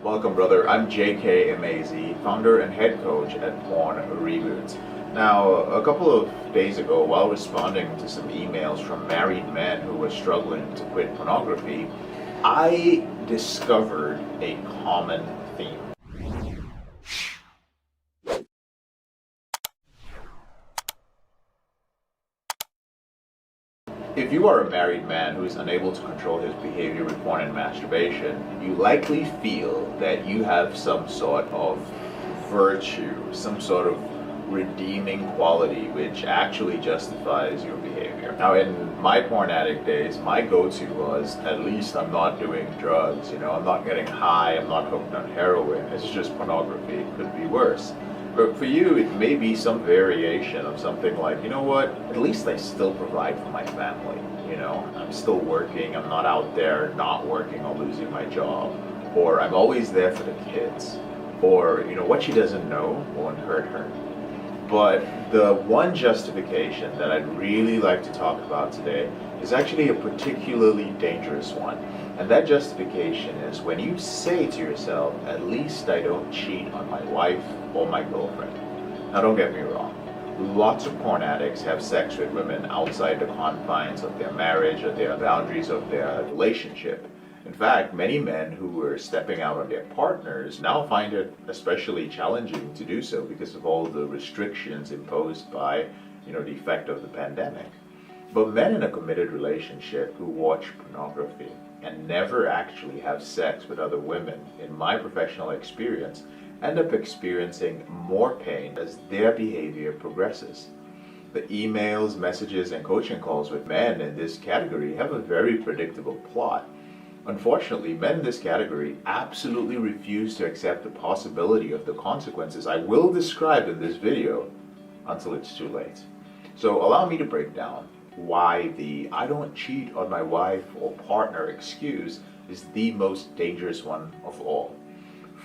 Welcome, brother. I'm JK Emezi, founder and head coach at PornReboot. Now, a couple of days ago, while responding to some emails from married men who were struggling to quit pornography, I discovered a common theme. If you are a married man who is unable to control his behavior with porn and masturbation, you likely feel that you have some sort of virtue, some sort of redeeming quality which actually justifies your behavior. Now, in my porn addict days, my go-to was, at least I'm not doing drugs, I'm not getting high, I'm not hooked on heroin, it's just pornography, it could be worse. But for you, it may be some variation of something like, you know what, at least I still provide for my family. I'm still working, I'm not out there not working or losing my job. Or I'm always there for the kids. Or, what she doesn't know won't hurt her. But the one justification that I'd really like to talk about today is actually a particularly dangerous one. And that justification is when you say to yourself, at least I don't cheat on my wife or my girlfriend. Now, don't get me wrong. Lots of porn addicts have sex with women outside the confines of their marriage or their boundaries of their relationship. In fact, many men who were stepping out on their partners now find it especially challenging to do so because of all the restrictions imposed by, the effect of the pandemic. But men in a committed relationship who watch pornography and never actually have sex with other women, in my professional experience, end up experiencing more pain as their behavior progresses. The emails, messages, and coaching calls with men in this category have a very predictable plot. Unfortunately, men in this category absolutely refuse to accept the possibility of the consequences I will describe in this video until it's too late. So allow me to break down why the I don't cheat on my wife or partner excuse is the most dangerous one of all.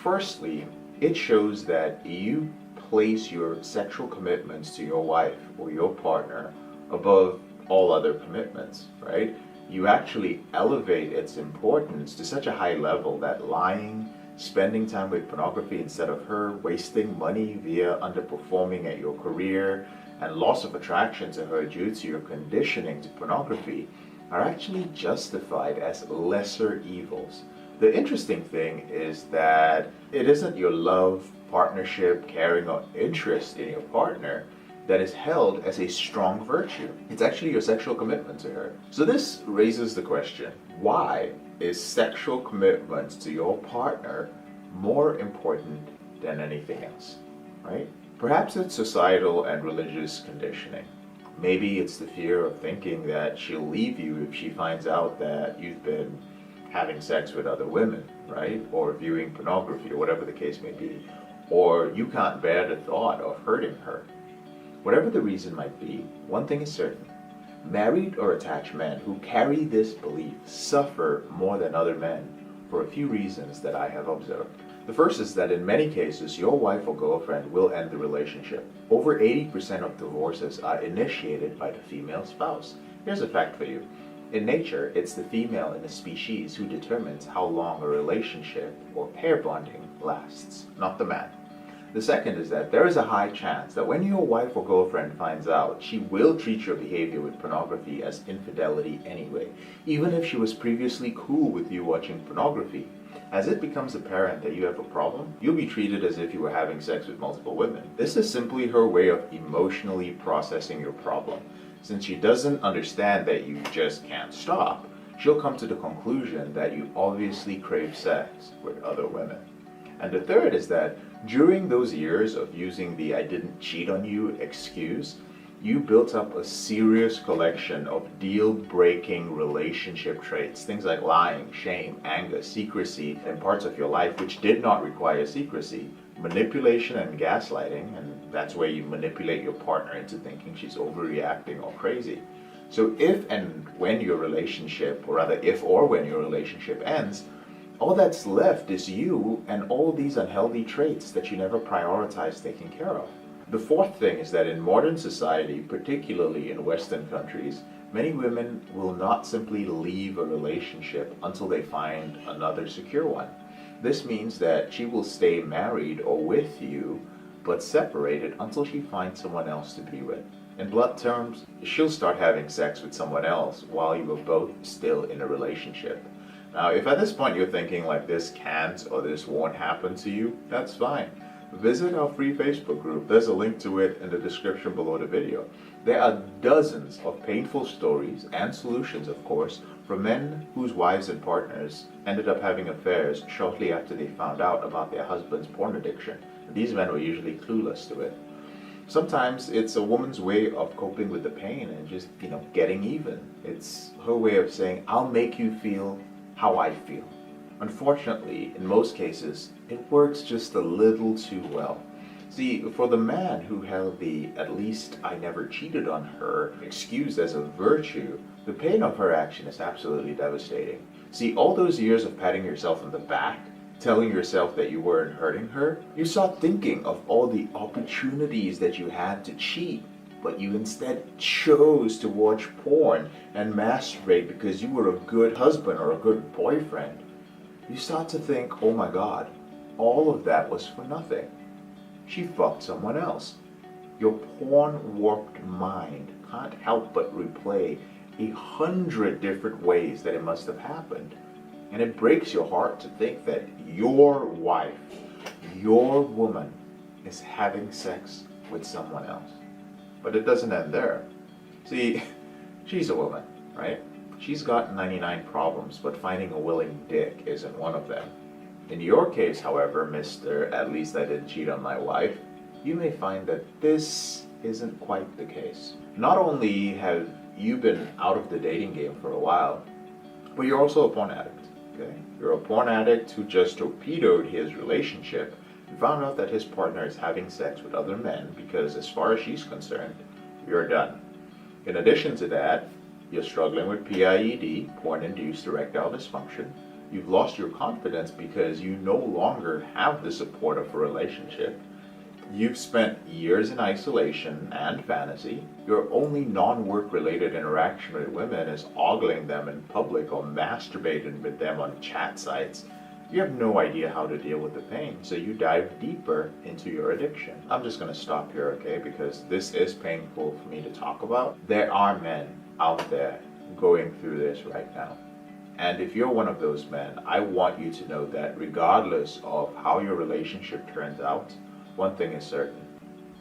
Firstly, it shows that you place your sexual commitments to your wife or your partner above all other commitments, right? You actually elevate its importance to such a high level that lying, spending time with pornography instead of her, wasting money via underperforming at your career, and loss of attraction to her due to your conditioning to pornography are actually justified as lesser evils. The interesting thing is that it isn't your love, partnership, caring, or interest in your partner that is held as a strong virtue. It's actually your sexual commitment to her. So this raises the question, why is sexual commitment to your partner more important than anything else, right? Perhaps it's societal and religious conditioning. Maybe it's the fear of thinking that she'll leave you if she finds out that you've been having sex with other women, right? Or viewing pornography, or whatever the case may be. Or you can't bear the thought of hurting her. Whatever the reason might be, one thing is certain. Married or attached men who carry this belief suffer more than other men for a few reasons that I have observed. The first is that in many cases, your wife or girlfriend will end the relationship. Over 80% of divorces are initiated by the female spouse. Here's a fact for you. In nature, it's the female in a species who determines how long a relationship or pair bonding lasts, not the man. The second is that there is a high chance that when your wife or girlfriend finds out, she will treat your behavior with pornography as infidelity anyway, even if she was previously cool with you watching pornography. As it becomes apparent that you have a problem, you'll be treated as if you were having sex with multiple women. This is simply her way of emotionally processing your problem. Since she doesn't understand that you just can't stop, she'll come to the conclusion that you obviously crave sex with other women. And the third is that during those years of using the I didn't cheat on you excuse, you built up a serious collection of deal-breaking relationship traits, things like lying, shame, anger, secrecy, and parts of your life which did not require secrecy, manipulation and gaslighting, and that's where you manipulate your partner into thinking she's overreacting or crazy. So if and when your relationship, or rather if or when your relationship ends, all that's left is you and all these unhealthy traits that you never prioritized taking care of. The fourth thing is that in modern society, particularly in Western countries, many women will not simply leave a relationship until they find another secure one. This means that she will stay married or with you, but separated until she finds someone else to be with. In blunt terms, she'll start having sex with someone else while you are both still in a relationship. Now, if at this point you're thinking like this can't or this won't happen to you, that's fine. Visit our free Facebook group. There's a link to it in the description below the video. There are dozens of painful stories and solutions, of course, for men whose wives and partners ended up having affairs shortly after they found out about their husband's porn addiction. These men were usually clueless to it. Sometimes it's a woman's way of coping with the pain and just, getting even. It's her way of saying, I'll make you feel how I feel. Unfortunately, in most cases, it works just a little too well. See, for the man who held the "at least I never cheated on her" excuse as a virtue, the pain of her action is absolutely devastating. See, all those years of patting yourself on the back, telling yourself that you weren't hurting her, you start thinking of all the opportunities that you had to cheat, but you instead chose to watch porn and masturbate because you were a good husband or a good boyfriend. You start to think, oh my God, all of that was for nothing. She fucked someone else. Your porn-warped mind can't help but replay 100 different ways that it must have happened. And it breaks your heart to think that your wife, your woman, is having sex with someone else. But it doesn't end there. See, she's a woman, right? She's got 99 problems, but finding a willing dick isn't one of them. In your case, however, Mr. At least I didn't cheat on my wife, you may find that this isn't quite the case. Not only have you been out of the dating game for a while, but you're also a porn addict. Okay? You're a porn addict who just torpedoed his relationship and found out that his partner is having sex with other men because, as far as she's concerned, you're done. In addition to that, you're struggling with PIED, porn-induced erectile dysfunction. You've lost your confidence because you no longer have the support of a relationship. You've spent years in isolation and fantasy. Your only non-work related interaction with women is ogling them in public or masturbating with them on chat sites. You have no idea how to deal with the pain, so you dive deeper into your addiction. I'm just going to stop here, okay, because this is painful for me to talk about. There are men out there going through this right now. And if you're one of those men, I want you to know that regardless of how your relationship turns out, one thing is certain.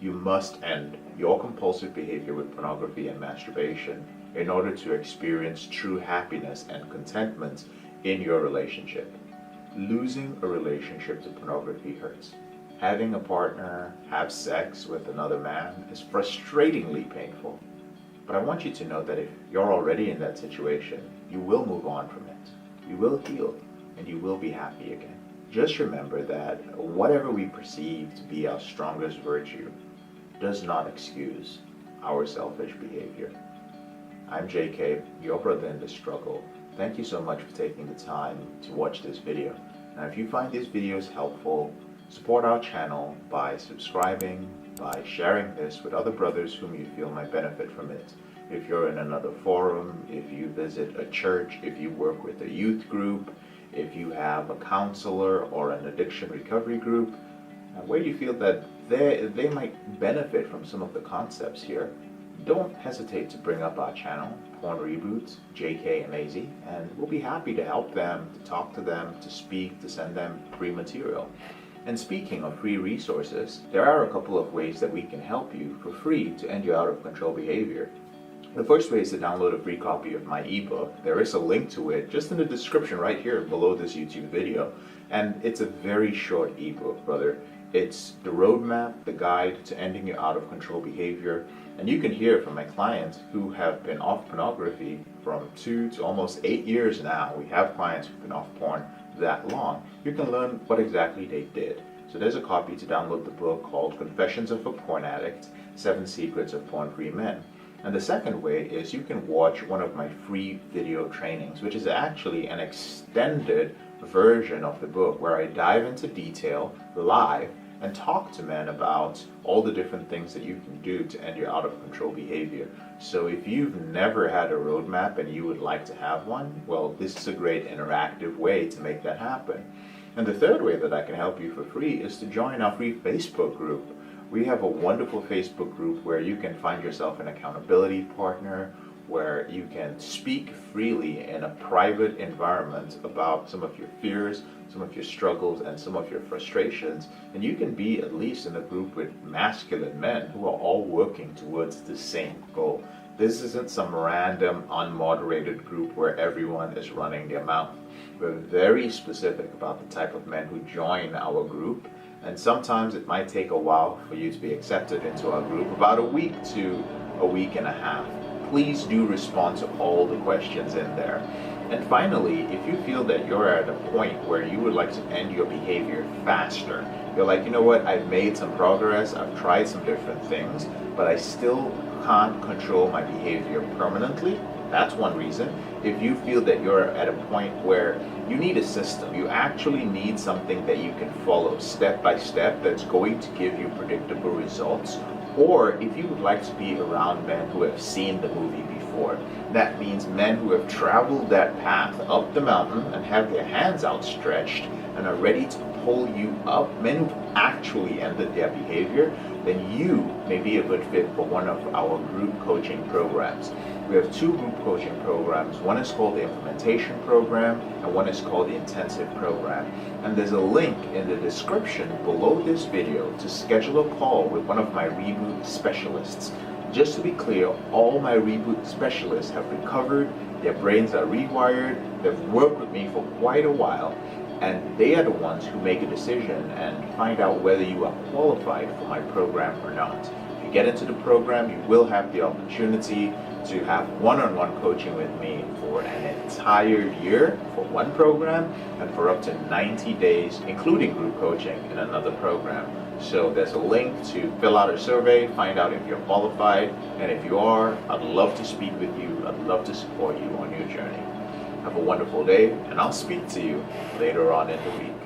You must end your compulsive behavior with pornography and masturbation in order to experience true happiness and contentment in your relationship. Losing a relationship to pornography hurts. Having a partner have sex with another man is frustratingly painful. But I want you to know that if you're already in that situation, you will move on from it. You will heal, and you will be happy again. Just remember that whatever we perceive to be our strongest virtue does not excuse our selfish behavior. I'm JK, your brother in the struggle. Thank you so much for taking the time to watch this video. Now, if you find these videos helpful, support our channel by subscribing, by sharing this with other brothers whom you feel might benefit from it. If you're in another forum, if you visit a church, if you work with a youth group, if you have a counselor or an addiction recovery group, where you feel that they might benefit from some of the concepts here, don't hesitate to bring up our channel, PornReboot, JK Emezi, and we'll be happy to help them, to talk to them, to speak, to send them free material. And speaking of free resources, there are a couple of ways that we can help you for free to end your out of control behavior. The first way is to download a free copy of my ebook. There is a link to it just in the description right here below this YouTube video. And it's a very short ebook, brother. It's the roadmap, the guide to ending your out of control behavior. And you can hear from my clients who have been off pornography from 2 to almost 8 years now. We have clients who've been off porn that long. You can learn what exactly they did. So there's a copy to download the book called Confessions of a Porn Addict, 7 Secrets of Porn-Free Men. And the second way is you can watch one of my free video trainings, which is actually an extended version of the book where I dive into detail live and talk to men about all the different things that you can do to end your out of control behavior. So if you've never had a roadmap and you would like to have one, well, this is a great interactive way to make that happen. And the third way that I can help you for free is to join our free Facebook group. We have a wonderful Facebook group where you can find yourself an accountability partner, where you can speak freely in a private environment about some of your fears, some of your struggles, and some of your frustrations. And you can be at least in a group with masculine men who are all working towards the same goal. This isn't some random, unmoderated group where everyone is running their mouth. We're very specific about the type of men who join our group, and sometimes it might take a while for you to be accepted into our group, about a week to a week and a half. Please do respond to all the questions in there. And finally, if you feel that you're at a point where you would like to end your behavior faster, you're like, you know what, I've made some progress, I've tried some different things, but I still can't control my behavior permanently. That's one reason. If you feel that you're at a point where you need a system, you actually need something that you can follow step by step that's going to give you predictable results, or if you would like to be around men who have seen the movie before, that means men who have traveled that path up the mountain and have their hands outstretched and are ready to pull you up, men who've actually ended their behavior, then you may be a good fit for one of our group coaching programs. We have two group coaching programs. One is called the Implementation Program and one is called the Intensive Program. And there's a link in the description below this video to schedule a call with one of my Reboot specialists. Just to be clear, all my Reboot specialists have recovered, their brains are rewired, they've worked with me for quite a while, and they are the ones who make a decision and find out whether you are qualified for my program or not. If you get into the program, you will have the opportunity to have one-on-one coaching with me for an entire year for one program and for up to 90 days, including group coaching in another program. So there's a link to fill out a survey, find out if you're qualified, and if you are, I'd love to speak with you. I'd love to support you on your journey. Have a wonderful day, and I'll speak to you later on in the week.